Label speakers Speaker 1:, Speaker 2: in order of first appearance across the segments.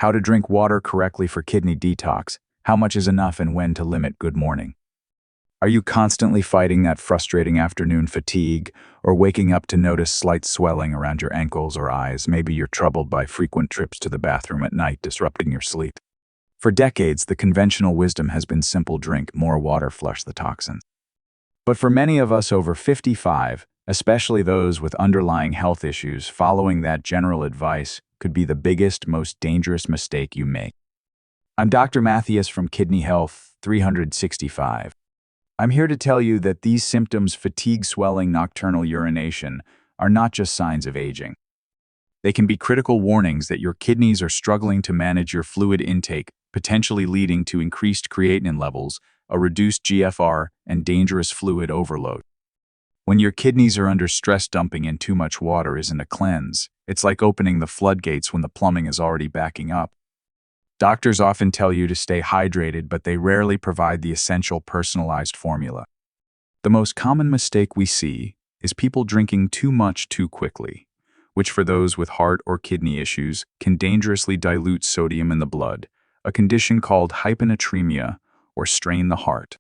Speaker 1: How to drink water correctly for kidney detox, how much is enough and when to limit good morning. Are you constantly fighting that frustrating afternoon fatigue or waking up to notice slight swelling around your ankles or eyes? Maybe you're troubled by frequent trips to the bathroom at night, disrupting your sleep. For decades, the conventional wisdom has been simple: drink more water, flush the toxins. But for many of us over 55, especially those with underlying health issues, following that general advice could be the biggest, most dangerous mistake you make. I'm Dr. Mattheus from Kidney Health 365. I'm here to tell you that these symptoms, fatigue, swelling, nocturnal urination, are not just signs of aging. They can be critical warnings that your kidneys are struggling to manage your fluid intake, potentially leading to increased creatinine levels, a reduced GFR, and dangerous fluid overload. When your kidneys are under stress, dumping in too much water isn't a cleanse. It's like opening the floodgates when the plumbing is already backing up. Doctors often tell you to stay hydrated, but they rarely provide the essential personalized formula. The most common mistake we see is people drinking too much too quickly, which for those with heart or kidney issues can dangerously dilute sodium in the blood, a condition called hyponatremia or strain the heart.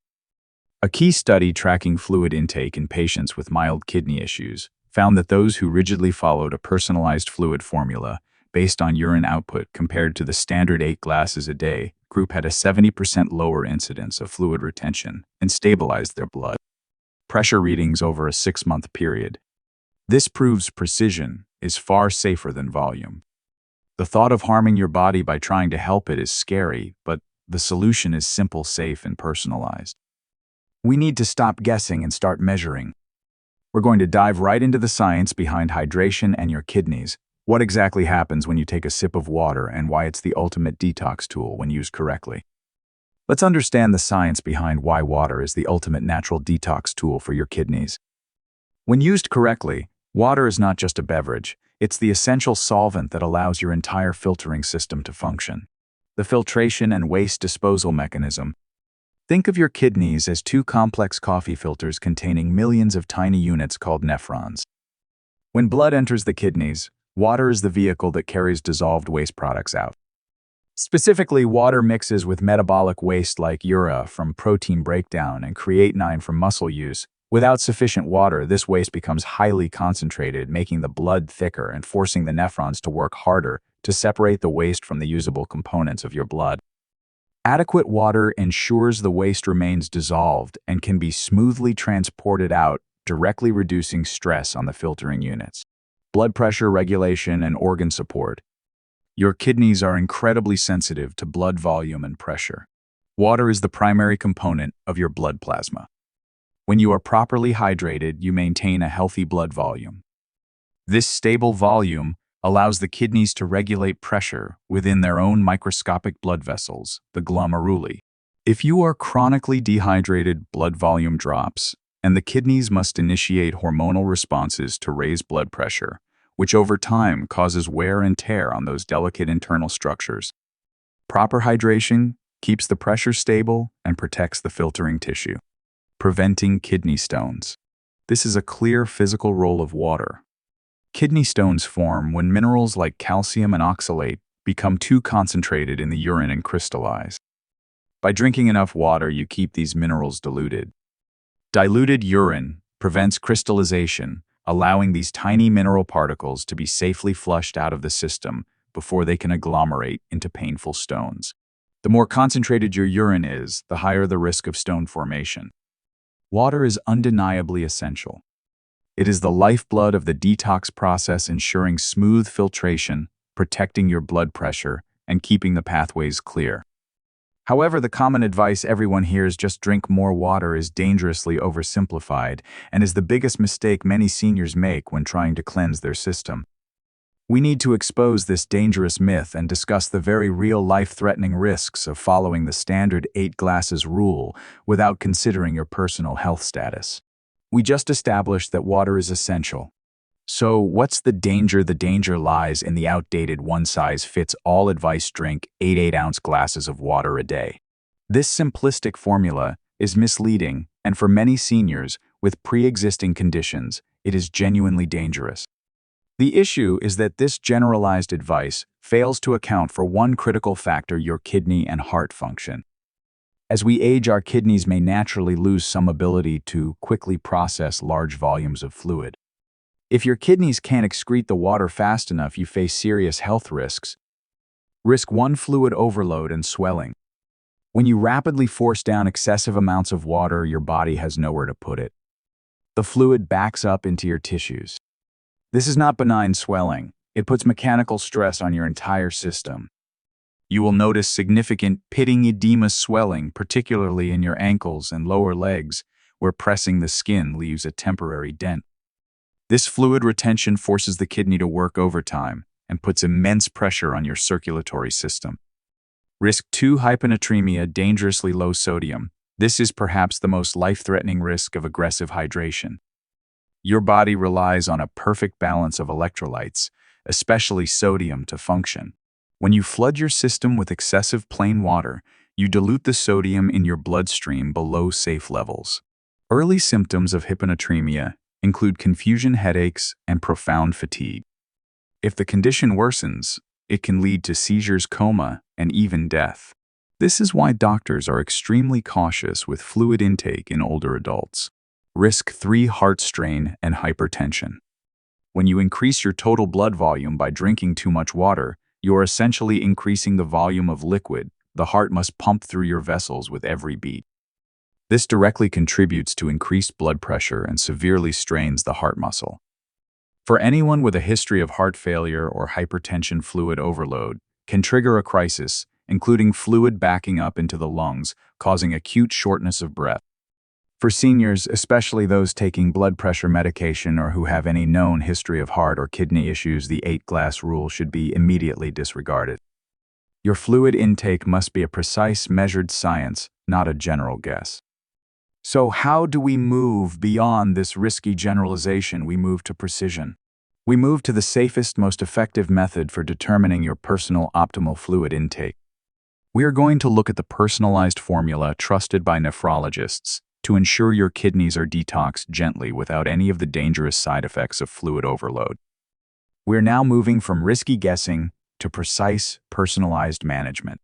Speaker 1: A key study tracking fluid intake in patients with mild kidney issues found that those who rigidly followed a personalized fluid formula based on urine output compared to the standard 8 glasses a day group had a 70% lower incidence of fluid retention and stabilized their blood pressure readings over a 6-month period. This proves precision is far safer than volume. The thought of harming your body by trying to help it is scary, but the solution is simple, safe, and personalized. We need to stop guessing and start measuring. We're going to dive right into the science behind hydration and your kidneys, what exactly happens when you take a sip of water, and why it's the ultimate detox tool when used correctly. Let's understand the science behind why water is the ultimate natural detox tool for your kidneys. When used correctly, water is not just a beverage, it's the essential solvent that allows your entire filtering system to function. The filtration and waste disposal mechanism. Think of your kidneys as 2 complex coffee filters containing millions of tiny units called nephrons. When blood enters the kidneys, water is the vehicle that carries dissolved waste products out. Specifically, water mixes with metabolic waste like urea from protein breakdown and creatinine from muscle use. Without sufficient water, this waste becomes highly concentrated, making the blood thicker and forcing the nephrons to work harder to separate the waste from the usable components of your blood. Adequate water ensures the waste remains dissolved and can be smoothly transported out, directly reducing stress on the filtering units. Blood pressure regulation and organ support. Your kidneys are incredibly sensitive to blood volume and pressure. Water is the primary component of your blood plasma. When you are properly hydrated, you maintain a healthy blood volume. This stable volume allows the kidneys to regulate pressure within their own microscopic blood vessels, the glomeruli. If you are chronically dehydrated, blood volume drops, and the kidneys must initiate hormonal responses to raise blood pressure, which over time causes wear and tear on those delicate internal structures. Proper hydration keeps the pressure stable and protects the filtering tissue, preventing kidney stones. This is a clear physical role of water. Kidney stones form when minerals like calcium and oxalate become too concentrated in the urine and crystallize. By drinking enough water, you keep these minerals diluted. Diluted urine prevents crystallization, allowing these tiny mineral particles to be safely flushed out of the system before they can agglomerate into painful stones. The more concentrated your urine is, the higher the risk of stone formation. Water is undeniably essential. It is the lifeblood of the detox process, ensuring smooth filtration, protecting your blood pressure, and keeping the pathways clear. However, the common advice everyone hears, just drink more water, is dangerously oversimplified and is the biggest mistake many seniors make when trying to cleanse their system. We need to expose this dangerous myth and discuss the very real life-threatening risks of following the standard 8 glasses rule without considering your personal health status. We just established that water is essential. So what's the danger? The danger lies in the outdated one-size-fits-all advice: drink 8 8-ounce glasses of water a day. This simplistic formula is misleading, and for many seniors with pre-existing conditions, it is genuinely dangerous. The issue is that this generalized advice fails to account for one critical factor: your kidney and heart function. As we age, our kidneys may naturally lose some ability to quickly process large volumes of fluid. If your kidneys can't excrete the water fast enough, you face serious health risks. Risk 1: fluid overload and swelling. When you rapidly force down excessive amounts of water, your body has nowhere to put it. The fluid backs up into your tissues. This is not benign swelling. It puts mechanical stress on your entire system. You will notice significant pitting edema swelling, particularly in your ankles and lower legs, where pressing the skin leaves a temporary dent. This fluid retention forces the kidney to work overtime and puts immense pressure on your circulatory system. Risk 2: hyponatremia, dangerously low sodium. This is perhaps the most life-threatening risk of aggressive hydration. Your body relies on a perfect balance of electrolytes, especially sodium, to function. When you flood your system with excessive plain water, you dilute the sodium in your bloodstream below safe levels. Early symptoms of hyponatremia include confusion, headaches, and profound fatigue. If the condition worsens, it can lead to seizures, coma, and even death. This is why doctors are extremely cautious with fluid intake in older adults. Risk 3: heart strain and hypertension. When you increase your total blood volume by drinking too much water, you are essentially increasing the volume of liquid the heart must pump through your vessels with every beat. This directly contributes to increased blood pressure and severely strains the heart muscle. For anyone with a history of heart failure or hypertension, fluid overload can trigger a crisis, including fluid backing up into the lungs, causing acute shortness of breath. For seniors, especially those taking blood pressure medication or who have any known history of heart or kidney issues, the 8-glass rule should be immediately disregarded. Your fluid intake must be a precise, measured science, not a general guess. So how do we move beyond this risky generalization? We move to precision. We move to the safest, most effective method for determining your personal optimal fluid intake. We are going to look at the personalized formula trusted by nephrologists to ensure your kidneys are detoxed gently without any of the dangerous side effects of fluid overload. We're now moving from risky guessing to precise, personalized management.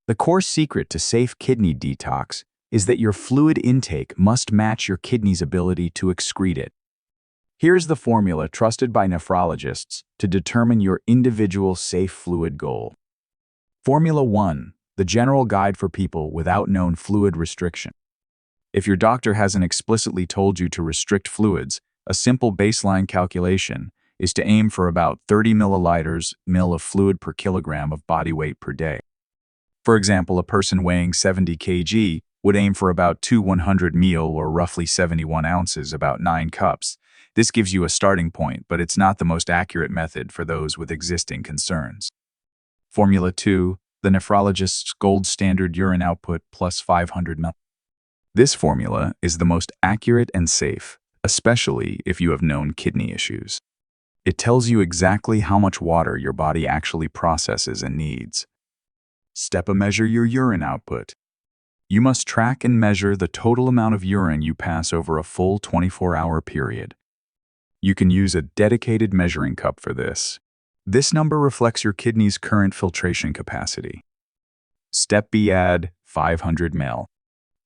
Speaker 1: The core secret to safe kidney detox is that your fluid intake must match your kidney's ability to excrete it. Here's the formula trusted by nephrologists to determine your individual safe fluid goal. Formula 1: the general guide for people without known fluid restriction. If your doctor hasn't explicitly told you to restrict fluids, a simple baseline calculation is to aim for about 30 milliliters of fluid per kilogram of body weight per day. For example, a person weighing 70 kg would aim for about 2 100 ml, or roughly 71 ounces, about 9 cups. This gives you a starting point, but it's not the most accurate method for those with existing concerns. Formula 2: the nephrologist's gold standard urine output plus 500 ml. This formula is the most accurate and safe, especially if you have known kidney issues. It tells you exactly how much water your body actually processes and needs. Step: measure your urine output. You must track and measure the total amount of urine you pass over a full 24-hour period. You can use a dedicated measuring cup for this. This number reflects your kidney's current filtration capacity. Step B: add 500 ml.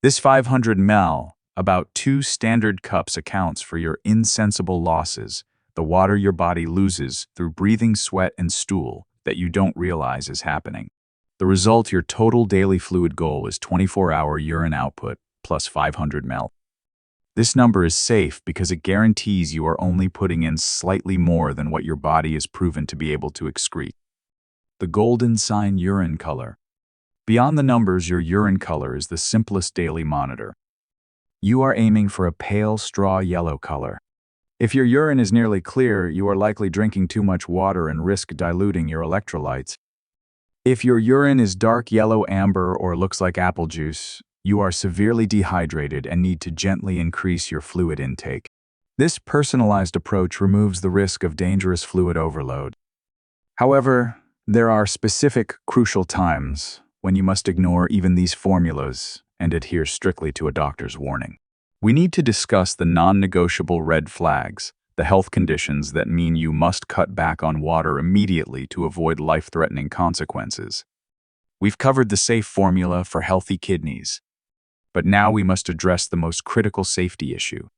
Speaker 1: This 500 ml, about 2 standard cups, accounts for your insensible losses, the water your body loses through breathing, sweat, and stool that you don't realize is happening. The result: your total daily fluid goal is 24-hour urine output plus 500 ml. This number is safe because it guarantees you are only putting in slightly more than what your body is proven to be able to excrete. The golden sign: urine color. Beyond the numbers, your urine color is the simplest daily monitor. You are aiming for a pale straw yellow color. If your urine is nearly clear, you are likely drinking too much water and risk diluting your electrolytes. If your urine is dark yellow, amber, or looks like apple juice, you are severely dehydrated and need to gently increase your fluid intake. This personalized approach removes the risk of dangerous fluid overload. However, there are specific, crucial times when you must ignore even these formulas and adhere strictly to a doctor's warning. We need to discuss the non-negotiable red flags, the health conditions that mean you must cut back on water immediately to avoid life-threatening consequences. We've covered the safe formula for healthy kidneys, but now we must address the most critical safety issue.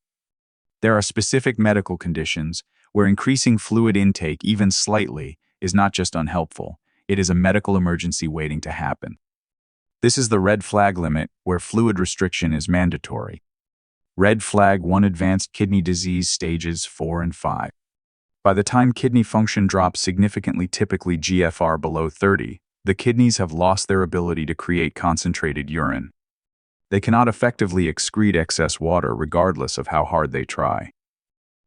Speaker 1: There are specific medical conditions where increasing fluid intake even slightly is not just unhelpful, it is a medical emergency waiting to happen. This is the red flag limit, where fluid restriction is mandatory. Red flag 1: advanced kidney disease stages 4 and 5. By the time kidney function drops significantly, typically GFR below 30, the kidneys have lost their ability to create concentrated urine. They cannot effectively excrete excess water regardless of how hard they try.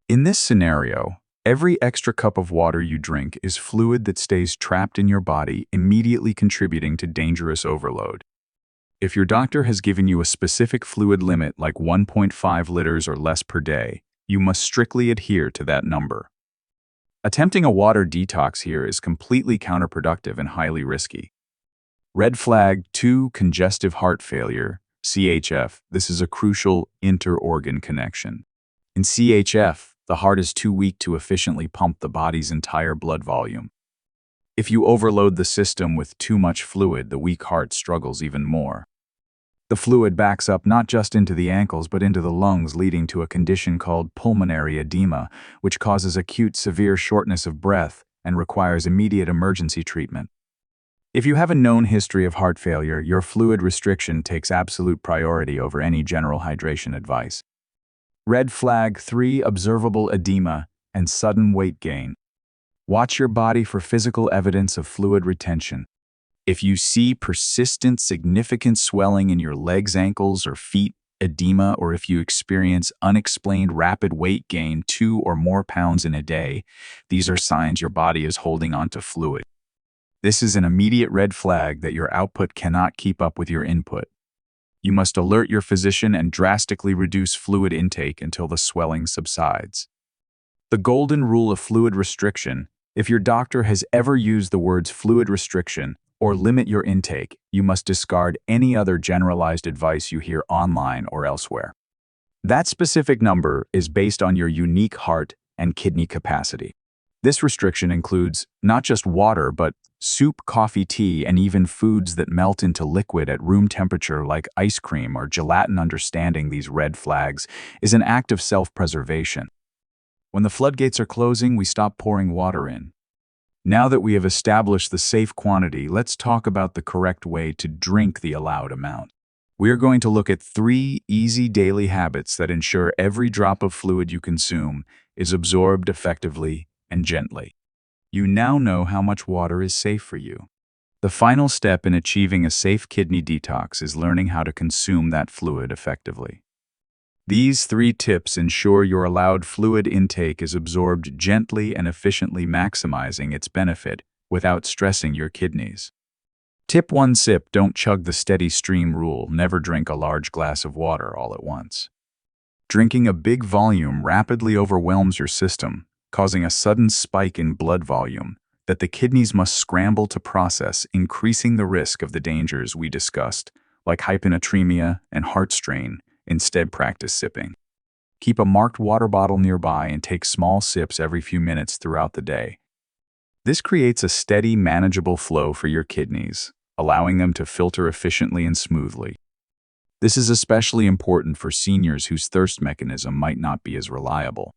Speaker 1: In this scenario, every extra cup of water you drink is fluid that stays trapped in your body, immediately contributing to dangerous overload. If your doctor has given you a specific fluid limit like 1.5 liters or less per day, you must strictly adhere to that number. Attempting a water detox here is completely counterproductive and highly risky. Red flag 2: congestive heart failure, CHF. This is a crucial inter-organ connection. In CHF, the heart is too weak to efficiently pump the body's entire blood volume. If you overload the system with too much fluid, the weak heart struggles even more. The fluid backs up not just into the ankles but into the lungs, leading to a condition called pulmonary edema, which causes acute severe shortness of breath and requires immediate emergency treatment. If you have a known history of heart failure, your fluid restriction takes absolute priority over any general hydration advice. Red flag 3: observable edema and sudden weight gain. Watch your body for physical evidence of fluid retention. If you see persistent, significant swelling in your legs, ankles, or feet, edema, or if you experience unexplained rapid weight gain 2 or more pounds in a day, these are signs your body is holding onto fluid. This is an immediate red flag that your output cannot keep up with your input. You must alert your physician and drastically reduce fluid intake until the swelling subsides. The golden rule of fluid restriction: if your doctor has ever used the words fluid restriction or limit your intake, you must discard any other generalized advice you hear online or elsewhere. That specific number is based on your unique heart and kidney capacity. This restriction includes not just water, but soup, coffee, tea, and even foods that melt into liquid at room temperature like ice cream or gelatin. Understanding these red flags is an act of self-preservation. When the floodgates are closing, we stop pouring water in. Now that we have established the safe quantity, let's talk about the correct way to drink the allowed amount. We are going to look at 3 easy daily habits that ensure every drop of fluid you consume is absorbed effectively and gently. You now know how much water is safe for you. The final step in achieving a safe kidney detox is learning how to consume that fluid effectively. These 3 tips ensure your allowed fluid intake is absorbed gently and efficiently, maximizing its benefit without stressing your kidneys. Tip 1: sip, don't chug. The steady stream rule: never drink a large glass of water all at once. Drinking a big volume rapidly overwhelms your system, causing a sudden spike in blood volume that the kidneys must scramble to process, increasing the risk of the dangers we discussed, like hyponatremia and heart strain. Instead, practice sipping. Keep a marked water bottle nearby and take small sips every few minutes throughout the day. This creates a steady, manageable flow for your kidneys, allowing them to filter efficiently and smoothly. This is especially important for seniors whose thirst mechanism might not be as reliable.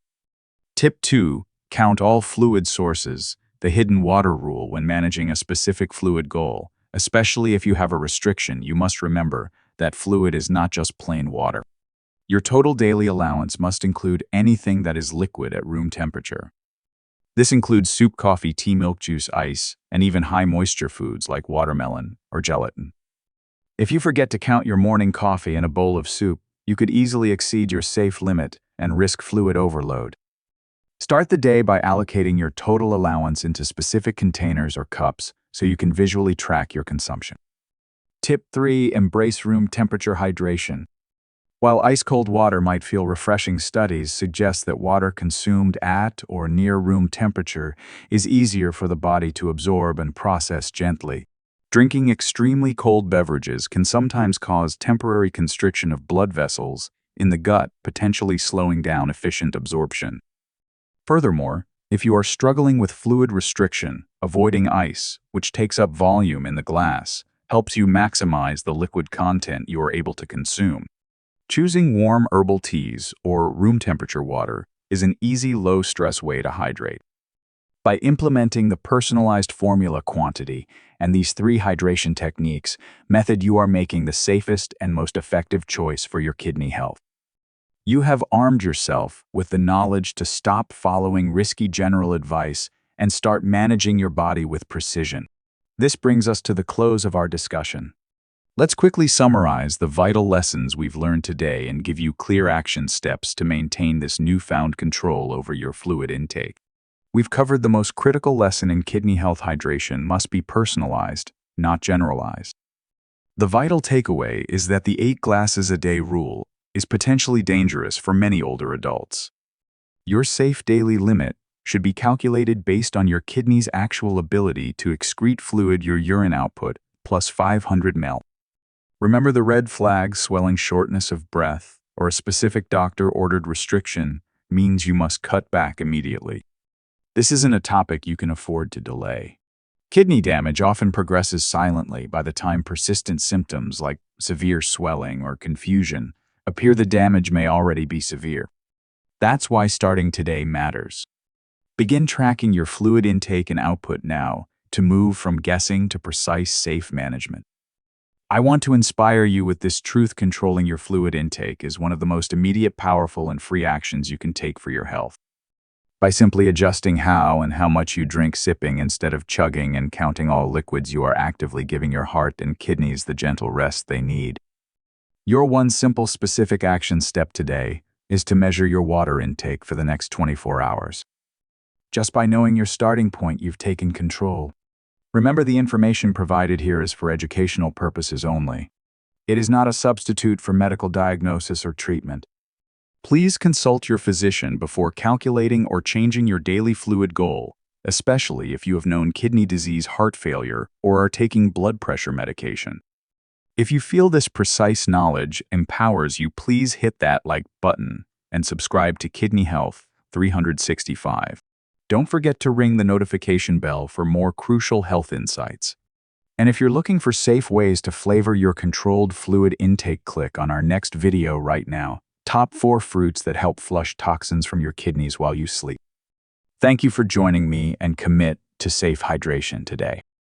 Speaker 1: Tip 2: count all fluid sources, the hidden water rule. When managing a specific fluid goal, especially if you have a restriction, you must remember that fluid is not just plain water. Your total daily allowance must include anything that is liquid at room temperature. This includes soup, coffee, tea, milk, juice, ice, and even high-moisture foods like watermelon or gelatin. If you forget to count your morning coffee in a bowl of soup, you could easily exceed your safe limit and risk fluid overload. Start the day by allocating your total allowance into specific containers or cups so you can visually track your consumption. Tip 3: embrace room temperature hydration. While ice-cold water might feel refreshing, studies suggest that water consumed at or near room temperature is easier for the body to absorb and process gently. Drinking extremely cold beverages can sometimes cause temporary constriction of blood vessels in the gut, potentially slowing down efficient absorption. Furthermore, if you are struggling with fluid restriction, avoiding ice, which takes up volume in the glass, helps you maximize the liquid content you are able to consume. Choosing warm herbal teas or room temperature water is an easy, low-stress way to hydrate. By implementing the personalized formula quantity and these 3 hydration techniques, you are making the safest and most effective choice for your kidney health. You have armed yourself with the knowledge to stop following risky general advice and start managing your body with precision. This brings us to the close of our discussion. Let's quickly summarize the vital lessons we've learned today and give you clear action steps to maintain this newfound control over your fluid intake. We've covered the most critical lesson in kidney health: hydration must be personalized, not generalized. The vital takeaway is that the 8 glasses a day rule is potentially dangerous for many older adults. Your safe daily limit should be calculated based on your kidney's actual ability to excrete fluid, your urine output, plus 500 ml. Remember, the red flags, swelling, shortness of breath, or a specific doctor-ordered restriction means you must cut back immediately. This isn't a topic you can afford to delay. Kidney damage often progresses silently. By the time persistent symptoms like severe swelling or confusion appear, the damage may already be severe. That's why starting today matters. Begin tracking your fluid intake and output now to move from guessing to precise, safe management. I want to inspire you with this truth: controlling your fluid intake is one of the most immediate, powerful, and free actions you can take for your health. By simply adjusting how and how much you drink, sipping instead of chugging, and counting all liquids, you are actively giving your heart and kidneys the gentle rest they need. Your one simple, specific action step today is to measure your water intake for the next 24 hours. Just by knowing your starting point, you've taken control. Remember, the information provided here is for educational purposes only. It is not a substitute for medical diagnosis or treatment. Please consult your physician before calculating or changing your daily fluid goal, especially if you have known kidney disease, heart failure, or are taking blood pressure medication. If you feel this precise knowledge empowers you, please hit that like button and subscribe to Kidney Health 365. Don't forget to ring the notification bell for more crucial health insights. And if you're looking for safe ways to flavor your controlled fluid intake, click on our next video right now: Top 4 fruits that help flush toxins from your kidneys while you sleep. Thank you for joining me, and commit to safe hydration today.